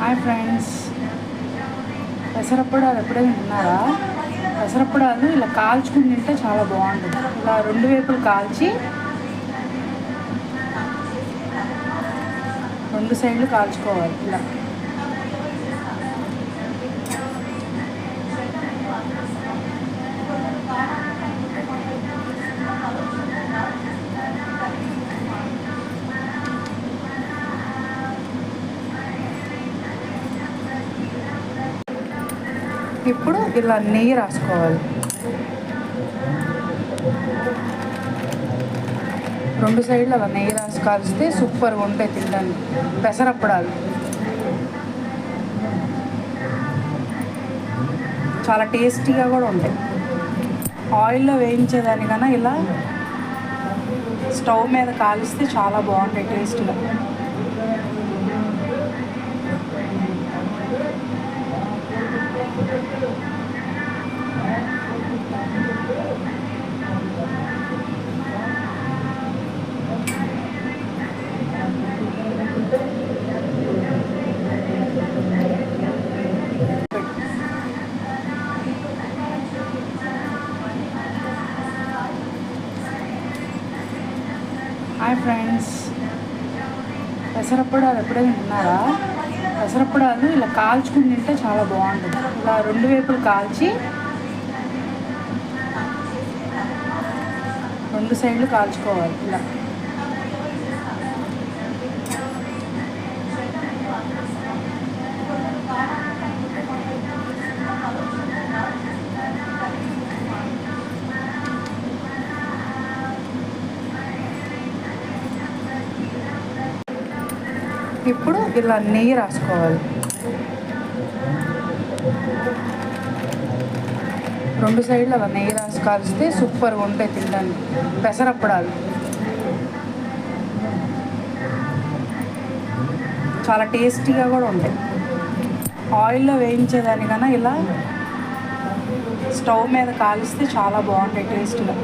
Hi friends, పెసరప్పడాలు ఎప్పుడైనా తిన్నారా? పెసరప్పడాలు ఇలా కాల్చుకుని తింటే చాలా బాగుంటుంది. ఇలా రెండు వైపులు కాల్చి రెండు సైడ్లు కాల్చుకోవాలి. ఇలా ఇప్పుడు ఇలా నెయ్యి రాసుకోవాలి. రెండు సైడ్లు అలా నెయ్యి రాసి కాల్చితే సూపర్గా ఉంటాయి తినడానికి పెసరప్పడాలు. చాలా టేస్టీగా కూడా ఉంటాయి. ఆయిల్లో వేయించేదానికన్నా ఇలా స్టవ్ మీద కాలిస్తే చాలా బాగుంటాయి టేస్ట్గా. హాయ్ ఫ్రెండ్స్, పెసరప్పడాలు ఎప్పుడైనా తిన్నారా? పెసరప్పడాలు ఇలా కాల్చుకుని తింటే చాలా బాగుంటుంది. ఇలా రెండు వైపులు కాల్చి రెండు సైడ్లు కాల్చుకోవాలి. ఇలా ఇప్పుడు ఇలా నెయ్యి రాసుకోవాలి. రెండు సైడ్లు అలా నెయ్యి రాసి కాల్చితే సూపర్గా ఉంటాయి తినడానికి పెసరప్పడాలు. చాలా టేస్టీగా కూడా ఉంటాయి. ఆయిల్లో వేయించేదానికన్నా ఇలా స్టవ్ మీద కాలిస్తే చాలా బాగుంటాయి టేస్ట్గా.